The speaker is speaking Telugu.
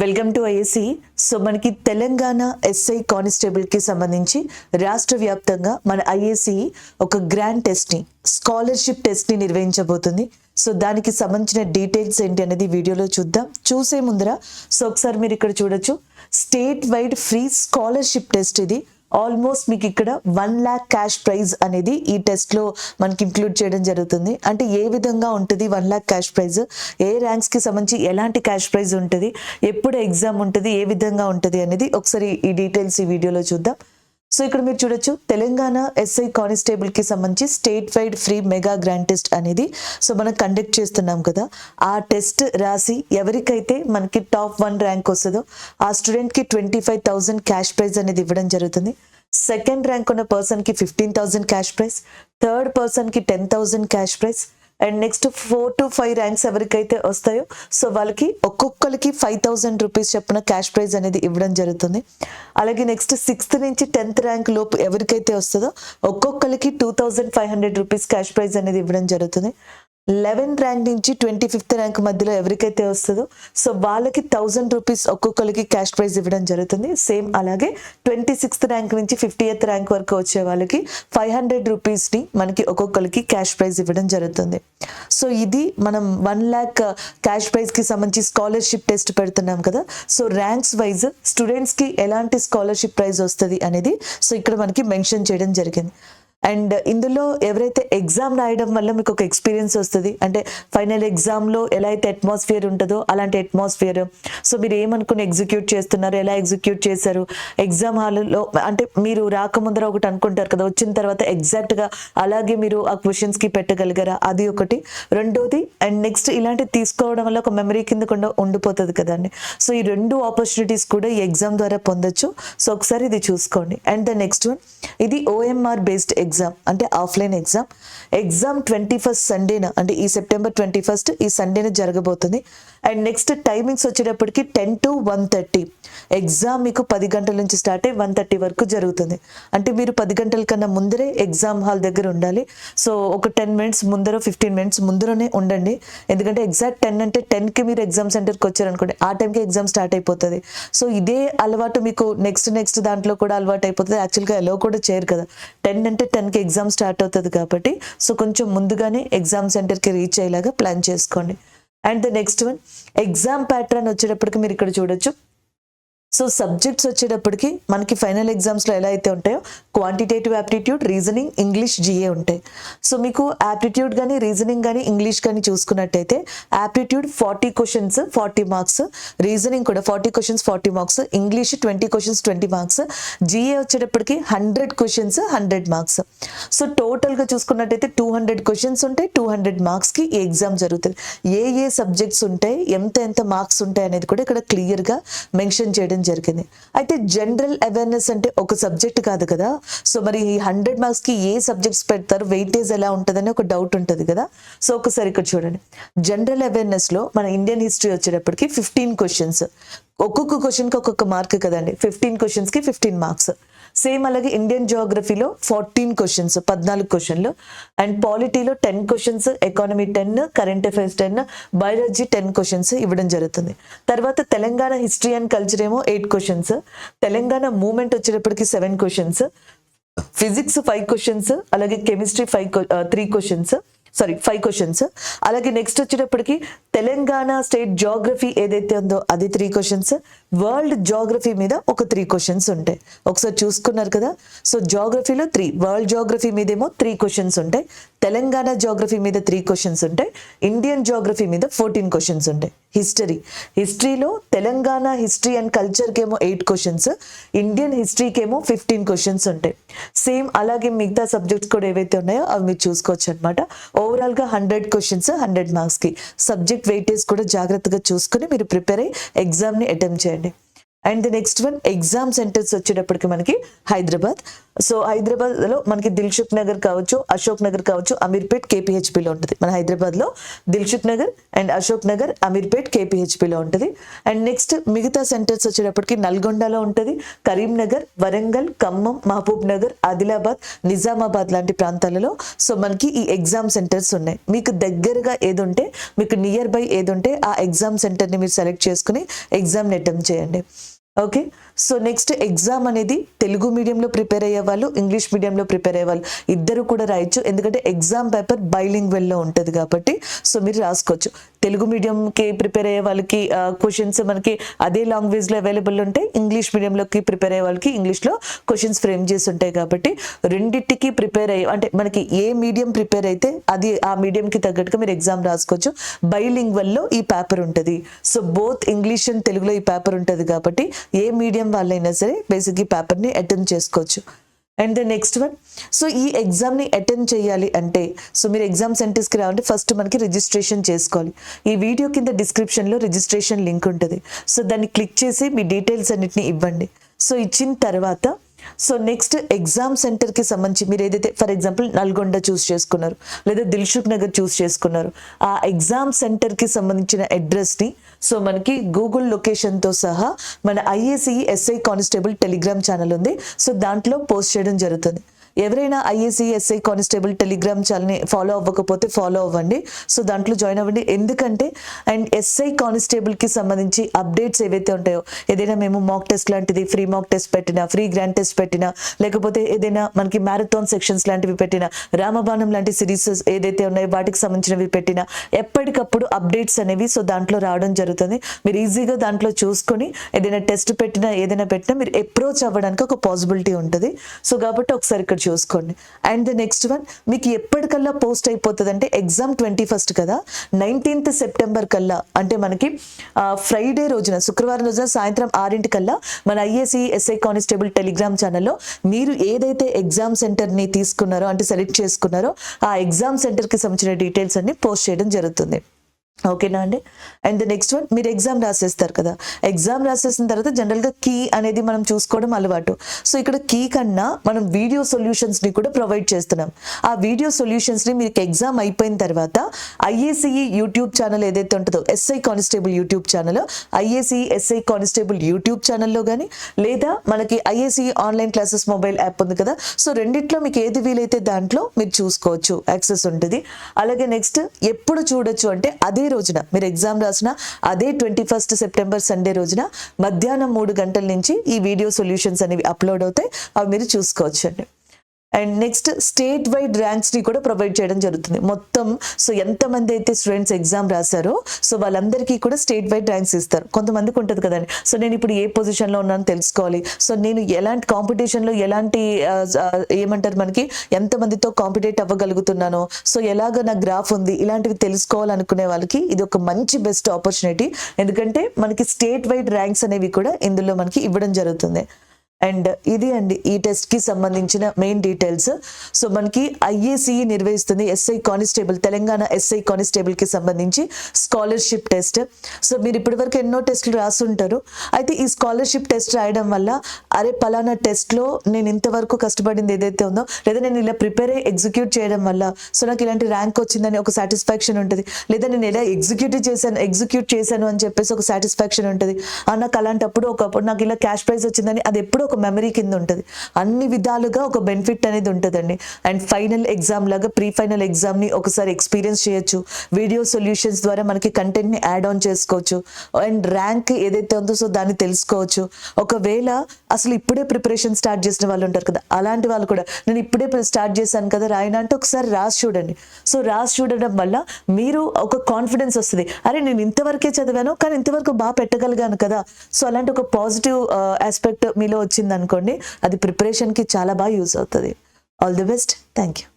Welcome to IAC. సో మనకి తెలంగాణ ఎస్ఐ కానిస్టేబుల్ కి సంబంధించి రాష్ట్ర వ్యాప్తంగా మన ఐఏసీ ఒక గ్రాండ్ టెస్ట్ ని, స్కాలర్షిప్ టెస్ట్ ని నిర్వహించబోతుంది. సో దానికి సంబంధించిన డీటెయిల్స్ ఏంటి అనేది వీడియోలో చూద్దాం. చూసే ముందర ఒకసారి మీరు ఇక్కడ చూడొచ్చు, state wide free scholarship test ఇది. ఆల్మోస్ట్ మీకు ఇక్కడ 1 lakh క్యాష్ ప్రైజ్ అనేది ఈ టెస్ట్ లో మనకి ఇంక్లూడ్ చేయడం జరుగుతుంది. అంటే ఏ విధంగా ఉంటుంది 1 lakh క్యాష్ ప్రైజ్, ఏ ర్యాంక్స్ కి సంబంధించి ఎలాంటి క్యాష్ ప్రైజ్ ఉంటుంది, ఎప్పుడు ఎగ్జామ్ ఉంటుంది, ఏ విధంగా ఉంటుంది అనేది ఒకసారి ఈ డీటెయిల్స్ ఈ వీడియోలో చూద్దాం. సో ఇక్కడ మీరు చూడొచ్చు, తెలంగాణ ఎస్ఐ కానిస్టేబుల్ కి సంబంధించి state wide free mega grand test అనేది సో మనం కండక్ట్ చేస్తున్నాం కదా. ఆ టెస్ట్ రాసి ఎవరికైతే మనకి టాప్ 1 ర్యాంక్ వస్తుందో ఆ స్టూడెంట్ కి 25,000 క్యాష్ ప్రైజ్ అనేది ఇవ్వడం జరుగుతుంది. సెకండ్ ర్యాంక్ ఉన్న పర్సన్ కి 15,000 క్యాష్ ప్రైజ్, థర్డ్ పర్సన్ కి 10,000 cash prize, and next 4 to 5 ranks ఎవరికైతే వస్తాయో సో వాళ్ళకి ఒక్కొక్కరికి 5,000 రూపీస్ చొప్పున క్యాష్ ప్రైజ్ అనేది ఇవ్వడం జరుగుతుంది. అలాగే నెక్స్ట్ 6th నుంచి 10th ర్యాంక్ లోపు ఎవరికైతే వస్తుందో ఒక్కొక్కరికి 2,500 రూపీస్ క్యాష్ ప్రైజ్ అనేది ఇవ్వడం జరుగుతుంది. 11th ర్యాంక్ నుంచి 25th ర్యాంక్ మధ్యలో ఎవరికైతే వస్తుందో సో వాళ్ళకి 1,000 రూపీస్ ఒక్కొక్కరికి క్యాష్ ప్రైజ్ ఇవ్వడం జరుగుతుంది. సేమ్ అలాగే 26th ర్యాంక్ నుంచి 50th ర్యాంక్ వరకు వచ్చే వాళ్ళకి 500 రూపీస్ ని మనకి ఒక్కొక్కరికి క్యాష్ ప్రైజ్ ఇవ్వడం జరుగుతుంది. సో ఇది మనం 1 lakh క్యాష్ ప్రైజ్ కి సంబంధించి స్కాలర్షిప్ టెస్ట్ పెడుతున్నాం కదా. సో ర్యాంక్స్ వైజ్ స్టూడెంట్స్ కి ఎలాంటి స్కాలర్షిప్ ప్రైజ్ వస్తుంది అనేది సో ఇక్కడ మనకి మెన్షన్ చేయడం జరిగింది. అండ్ ఇందులో ఎవరైతే ఎగ్జామ్ రాయడం వల్ల మీకు ఒక ఎక్స్పీరియన్స్ వస్తుంది, అంటే ఫైనల్ ఎగ్జామ్లో ఎలా అయితే అట్మాస్ఫియర్ ఉంటుందో అలాంటి అట్మాస్ఫియర్, సో మీరు ఏమనుకుని ఎగ్జిక్యూట్ చేస్తున్నారు, ఎలా ఎగ్జిక్యూట్ చేశారు, ఎగ్జామ్ హాల్లో అంటే మీరు రాకముందర ఒకటి అనుకుంటారు కదా, వచ్చిన తర్వాత ఎగ్జాక్ట్గా అలాగే మీరు ఆ క్వశ్చన్స్కి పెట్టగలిగారా, అది ఒకటి. రెండోది, అండ్ నెక్స్ట్ ఇలాంటివి తీసుకోవడం వల్ల ఒక మెమరీ కింద ఉండిపోతుంది కదండి. సో ఈ 2 ఆపర్చునిటీస్ కూడా ఈ ఎగ్జామ్ ద్వారా పొందొచ్చు. సో ఒకసారి ఇది చూసుకోండి. అండ్ ద నెక్స్ట్ వన్, ఇది OMR బేస్డ్ ఎగ్జామ్, అంటే ఆఫ్లైన్ ఎగ్జామ్. 21st సండేన, అంటే ఈ September 21st ఈ సండేన జరగబోతుంది. అండ్ నెక్స్ట్ టైమింగ్స్ వచ్చేటప్పటికి 10 to 1:30. ఎగ్జామ్ మీకు 10 గంటల నుంచి స్టార్ట్ అయ్యి 1:30 వరకు జరుగుతుంది. అంటే మీరు 10 గంటల కన్నా ముందరే ఎగ్జామ్ హాల్ దగ్గర ఉండాలి. సో ఒక 10 minutes ముందర, 15 minutes ముందరనే ఉండండి. ఎందుకంటే ఎగ్జాక్ట్ 10 అంటే 10కి మీరు ఎగ్జామ్ సెంటర్కి వచ్చారనుకోండి, ఆ టైంకి ఎగ్జామ్ స్టార్ట్ అయిపోతుంది. సో ఇదే అలవాటు మీకు నెక్స్ట్ దాంట్లో కూడా అలవాటు అయిపోతుంది. యాక్చువల్గా ఎలా కూడా చేయరు కదా, 10 అంటే 10కి ఎగ్జామ్ స్టార్ట్ అవుతుంది కాబట్టి సో కొంచెం ముందుగానే ఎగ్జామ్ సెంటర్కి రీచ్ అయ్యేలాగా ప్లాన్ చేసుకోండి. And the next one, exam pattern వచ్చేటప్పటికి మీరు ఇక్కడ చూడొచ్చు. సో సబ్జెక్ట్స్ వచ్చేటప్పటికి మనకి ఫైనల్ ఎగ్జామ్స్లో ఎలా అయితే ఉంటాయో quantitative aptitude, reasoning, English, GA ఉంటాయి. సో మీకు యాప్టిట్యూడ్ కానీ రీజనింగ్ కానీ ఇంగ్లీష్ కానీ చూసుకున్నట్టయితే యాప్టిట్యూడ్ 40 questions 40 marks, రీజనింగ్ కూడా 40 questions 40 marks, English 20 questions 20 marks, GA వచ్చేటప్పటికి 100 questions 100 marks. సో టోటల్గా చూసుకున్నట్టయితే 200 questions ఉంటాయి, 200 marksకి ఈ ఎగ్జామ్ జరుగుతుంది. ఏ సబ్జెక్ట్స్ ఉంటాయి, ఎంత మార్క్స్ ఉంటాయి అనేది కూడా ఇక్కడ క్లియర్గా మెన్షన్ చేయడం జరిగింది. అయితే జనరల్ అవేర్నెస్ అంటే ఒక సబ్జెక్ట్ కాదు కదా. సో మరి ఈ 100 మార్క్స్కి ఏ సబ్జెక్ట్స్ పెడతారు, వెయిటేజ్ ఎలా ఉంటుందని ఒక డౌట్ ఉంటుంది కదా. సో ఒకసారి ఇక్కడ చూడండి, జనరల్ అవేర్నెస్లో మన ఇండియన్ హిస్టరీ వచ్చేటప్పటికి 15 questions, ఒక్కొక్క క్వశ్చన్కి ఒక్కొక్క మార్క్ కదండి. 15 questions కి 15 marks. సేమ్ అలాగే ఇండియన్ జియోగ్రఫీలో 14 questions 14 questions, అండ్ పాలిటీలో 10 questions, economy 10, current affairs 10, biology 10 questions ఇవ్వడం జరుగుతుంది. తర్వాత తెలంగాణ హిస్టరీ అండ్ కల్చర్ ఏమో 8 questions, తెలంగాణ మూవ్మెంట్ వచ్చేటప్పటికి 7 questions, ఫిజిక్స్ 5 questions, అలాగే కెమిస్ట్రీ 3 questions, అలాగే నెక్స్ట్ వచ్చేటప్పటికి తెలంగాణ స్టేట్ జియోగ్రఫీ ఏదైతే ఉందో అది 3 questions, వరల్డ్ జియోగ్రఫీ మీద ఒక 3 questions ఉంటాయి. ఒకసారి చూసుకున్నారు కదా. సో జియోగ్రఫీలో 3, వరల్డ్ జియోగ్రఫీ మీద ఏమో 3 questions ఉంటాయి, తెలంగాణ జియోగ్రఫీ మీద 3 questions ఉంటాయి, ఇండియన్ జియోగ్రఫీ మీద 14 questions ఉంటాయి. హిస్టరీలో తెలంగాణ హిస్టరీ అండ్ కల్చర్కి ఏమో 8 questions, ఇండియన్ హిస్టరీకి ఏమో 15 questions ఉంటాయి. సేమ్ అలాగే మిగతా సబ్జెక్ట్స్ కూడా ఏవైతే ఉన్నాయో అవి మీరు చూసుకోవచ్చు అనమాట. ఓవరాల్గా 100 questions 100 marksకి. సబ్జెక్ట్ వెయిటేజ్ కూడా జాగ్రత్తగా చూసుకుని మీరు ప్రిపేర్ అయ్యి ఎగ్జామ్ని అటెంప్ట్ చేయండి. And the next one exam centres వచ్చేటప్పటికి మనకి హైదరాబాద్. సో హైదరాబాద్లో మనకి దిల్సుఖ్ నగర్ కావచ్చు, అశోక్ నగర్ కావచ్చు, అమీర్పేట్ కేపీహెచ్పిలో ఉంటుంది. మన హైదరాబాద్లో దిల్సుఖ్ నగర్ అండ్ అశోక్ నగర్, అమీర్పేట్ కేపీహెచ్పిలో ఉంటుంది. అండ్ నెక్స్ట్ మిగతా సెంటర్స్ వచ్చేటప్పటికి నల్గొండలో ఉంటుంది, కరీంనగర్, వరంగల్, ఖమ్మం, మహబూబ్ నగర్, ఆదిలాబాద్, నిజామాబాద్ లాంటి ప్రాంతాలలో సో మనకి ఈ ఎగ్జామ్ సెంటర్స్ ఉన్నాయి. మీకు దగ్గరగా ఏదుంటే, మీకు నియర్ బై ఏదుంటే ఆ ఎగ్జామ్ సెంటర్ని మీరు సెలెక్ట్ చేసుకుని ఎగ్జామ్ని అటెంప్ట్ చేయండి. ఓకే, సో నెక్స్ట్ ఎగ్జామ్ అనేది తెలుగు మీడియంలో ప్రిపేర్ అయ్యే వాళ్ళు, ఇంగ్లీష్ మీడియంలో ప్రిపేర్ అయ్యే వాళ్ళు ఇద్దరు కూడా రాయొచ్చు. ఎందుకంటే ఎగ్జామ్ పేపర్ బైలింగ్వెల్లో ఉంటుంది కాబట్టి సో మీరు రాసుకోవచ్చు. తెలుగు మీడియంకి ప్రిపేర్ అయ్యే వాళ్ళకి క్వశ్చన్స్ మనకి అదే లాంగ్వేజ్లో అవైలబుల్ ఉంటాయి, ఇంగ్లీష్ మీడియంలోకి ప్రిపేర్ అయ్యే వాళ్ళకి ఇంగ్లీష్లో క్వశ్చన్స్ ఫ్రేమ్ చేసి ఉంటాయి. కాబట్టి రెండింటికి ప్రిపేర్ అయ్యే అంటే మనకి ఏ మీడియం ప్రిపేర్ అయితే అది ఆ మీడియంకి తగ్గట్టుగా మీరు ఎగ్జామ్ రాసుకోవచ్చు. బైలింగ్వెల్లో ఈ పేపర్ ఉంటుంది. సో బోత్ ఇంగ్లీష్ అండ్ తెలుగులో ఈ పేపర్ ఉంటుంది కాబట్టి ఏ మీడియం వాళ్ళైనా సరే బేసిక్ ఈ పేపర్ని అటెంప్ట్ చేసుకోవచ్చు. And the next one, so ఈ ఎగ్జామ్ని అటెంప్ట్ చేయాలి అంటే సో మీరు ఎగ్జామ్ సెంటర్స్కి రావాలంటే ఫస్ట్ మనకి రిజిస్ట్రేషన్ చేసుకోవాలి. ఈ వీడియో కింద డిస్క్రిప్షన్లో రిజిస్ట్రేషన్ లింక్ ఉంటుంది. సో దాన్ని క్లిక్ చేసి మీ డీటెయిల్స్ అన్నిటిని ఇవ్వండి. సో ఇచ్చిన తర్వాత సో నెక్స్ట్ ఎగ్జామ్ సెంటర్కి సంబంధించి మీరు ఏదైతే ఫర్ ఎగ్జాంపుల్ నల్గొండ చూస్ చేసుకున్నారు లేదా దిల్సుఖ్ నగర్ చూస్ చేసుకున్నారు, ఆ ఎగ్జామ్ సెంటర్కి సంబంధించిన అడ్రస్ని సో మనకి గూగుల్ లొకేషన్తో సహా మన IAC SI constable Telegram channel ఉంది. సో దాంట్లో పోస్ట్ చేయడం జరుగుతుంది. ఎవరైనా ఐఏసీ ఎస్ఐ కానిస్టేబుల్ టెలిగ్రామ్ ఛానల్ని ఫాలో అవ్వకపోతే ఫాలో అవ్వండి. సో దాంట్లో జాయిన్ అవ్వండి. ఎందుకంటే అండ్ ఎస్ఐ కానిస్టేబుల్కి సంబంధించి అప్డేట్స్ ఏవైతే ఉంటాయో, ఏదైనా మేము మాక్ టెస్ట్ లాంటిది ఫ్రీ మాక్ టెస్ట్ పెట్టినా, ఫ్రీ గ్రాండ్ టెస్ట్ పెట్టినా, లేకపోతే ఏదైనా మనకి మ్యారథాన్ సెక్షన్స్ లాంటివి పెట్టినా, రామబాణం లాంటి సిరీస్ ఏదైతే ఉన్నాయో వాటికి సంబంధించినవి పెట్టినా ఎప్పటికప్పుడు అప్డేట్స్ అనేవి సో దాంట్లో రావడం జరుగుతుంది. మీరు ఈజీగా దాంట్లో చూసుకొని ఏదైనా టెస్ట్ పెట్టినా ఏదైనా పెట్టినా మీరు అప్రోచ్ అవ్వడానికి ఒక పాసిబిలిటీ ఉంటుంది. సో కాబట్టి ఒకసారి ఇక్కడ చూసుకోండి. అండ్ ద నెక్స్ట్ వన్, మీకు ఎప్పటికల్లా పోస్ట్ అయిపోతుంది అంటే ఎగ్జామ్ 21st కదా, 19th సెప్టెంబర్ కల్లా అంటే మనకి ఫ్రైడే రోజున, శుక్రవారం రోజున సాయంత్రం 6 కల్లా మన ఐఏసీ ఎస్ఐ కానిస్టేబుల్ టెలిగ్రామ్ ఛానల్లో మీరు ఏదైతే ఎగ్జామ్ సెంటర్ని తీసుకున్నారో అంటే సెలెక్ట్ చేసుకున్నారో ఆ ఎగ్జామ్ సెంటర్కి సంబంధించిన డీటెయిల్స్ అన్ని పోస్ట్ చేయడం జరుగుతుంది. ఓకేనా అండి. అండ్ ద నెక్స్ట్ వన్, మీరు ఎగ్జామ్ రాసేస్తారు కదా, ఎగ్జామ్ రాసేసిన తర్వాత జనరల్గా కీ అనేది మనం చూసుకోవడం అలవాటు. సో ఇక్కడ కీ కన్నా మనం వీడియో సొల్యూషన్స్ని కూడా ప్రొవైడ్ చేస్తున్నాం. ఆ వీడియో సొల్యూషన్స్ని మీకు ఎగ్జామ్ అయిపోయిన తర్వాత ఐఏసీఈ యూట్యూబ్ ఛానల్ ఏదైతే ఉంటుందో SI constable YouTube channel, IAC SI constable YouTube ఛానల్లో కానీ లేదా మనకి IAC online classes mobile app ఉంది కదా, సో రెండిట్లో మీకు ఏది వీలైతే దాంట్లో మీరు చూసుకోవచ్చు, యాక్సెస్ ఉంటుంది. అలాగే నెక్స్ట్ ఎప్పుడు చూడొచ్చు అంటే అదే రోజున మీరు ఎగ్జామ్ రాసిన అదే 21st సెప్టెంబర్ సండే రోజున మధ్యాహ్నం 3 గంటల నుంచి ఈ వీడియో సొల్యూషన్స్ అనేవి అప్లోడ్ అవుతాయి. అవి మీరు చూసుకోవచ్చు అండి. అండ్ నెక్స్ట్ స్టేట్ వైడ్ ర్యాంక్స్ని కూడా ప్రొవైడ్ చేయడం జరుగుతుంది. మొత్తం సో ఎంతమంది అయితే స్టూడెంట్స్ ఎగ్జామ్ రాశారో సో వాళ్ళందరికీ కూడా స్టేట్ వైడ్ ర్యాంక్స్ ఇస్తారు. కొంతమందికి ఉంటుంది కదండి, సో నేను ఇప్పుడు ఏ పొజిషన్లో ఉన్నానో తెలుసుకోవాలి, సో నేను ఎలాంటి కాంపిటీషన్లో ఎలాంటి ఏమంటారు మనకి ఎంతమందితో కాంపిటేట్ అవ్వగలుగుతున్నానో, సో ఎలాగ నా గ్రాఫ్ ఉంది, ఇలాంటివి తెలుసుకోవాలనుకునే వాళ్ళకి ఇది ఒక మంచి బెస్ట్ ఆపర్చునిటీ. ఎందుకంటే మనకి స్టేట్ వైడ్ ర్యాంక్స్ అనేవి కూడా ఇందులో మనకి ఇవ్వడం జరుగుతుంది. అండ్ ఇది అండి ఈ టెస్ట్కి సంబంధించిన మెయిన్ డీటెయిల్స్. సో మనకి ఐఏసీఈ నిర్వహిస్తుంది ఎస్ఐ కానిస్టేబుల్, తెలంగాణ ఎస్ఐ కానిస్టేబుల్కి సంబంధించి స్కాలర్షిప్ టెస్ట్. సో మీరు ఇప్పటివరకు ఎన్నో టెస్టులు రాస్తుంటారు. అయితే ఈ స్కాలర్షిప్ టెస్ట్ రాయడం వల్ల అరే పలానా టెస్ట్లో నేను ఇంతవరకు కష్టపడింది ఏదైతే ఉందో, లేదా నేను ఇలా ప్రిపేర్ అయ్యి ఎగ్జిక్యూట్ చేయడం వల్ల సో నాకు ఇలాంటి ర్యాంక్ వచ్చిందని ఒక సాటిస్ఫాక్షన్ ఉంటుంది, లేదా నేను ఎలా ఎగ్జిక్యూట్ చేశాను అని చెప్పేసి ఒక సాటిస్ఫాక్షన్ ఉంటుంది. నాకు అలాంటప్పుడు ఒకప్పుడు నాకు ఇలా క్యాష్ ప్రైజ్ వచ్చిందని అది ఎప్పుడు ఒక మెమరీ కింద ఉంటుంది. అన్ని విధాలుగా ఒక బెనిఫిట్ అనేది ఉంటుందండి. అండ్ ఫైనల్ ఎగ్జామ్ లాగా ప్రీ ఫైనల్ ఎగ్జామ్ని ఒకసారి ఎక్స్పీరియన్స్ చేయొచ్చు. వీడియో సొల్యూషన్స్ ద్వారా మనకి కంటెంట్ని యాడ్ ఆన్ చేసుకోవచ్చు. అండ్ ర్యాంక్ ఏదైతే ఉందో సో దాన్ని తెలుసుకోవచ్చు. ఒకవేళ అసలు ఇప్పుడే ప్రిపరేషన్ స్టార్ట్ చేసిన వాళ్ళు ఉంటారు కదా, అలాంటి వాళ్ళు కూడా నేను ఇప్పుడే స్టార్ట్ చేశాను కదా రాయన అంటే ఒకసారి రాసి చూడండి. సో రాసి చూడడం వల్ల మీరు ఒక కాన్ఫిడెన్స్ వస్తుంది, అరే నేను ఇంతవరకే చదివాను కానీ ఇంతవరకు బాగా పెట్టగలిగాను కదా. సో అలాంటి ఒక పాజిటివ్ ఆస్పెక్ట్ మీలో వచ్చింది అనుకోండి, అది ప్రిపరేషన్కి చాలా బాగా యూజ్ అవుతుంది. All the best. Thank you.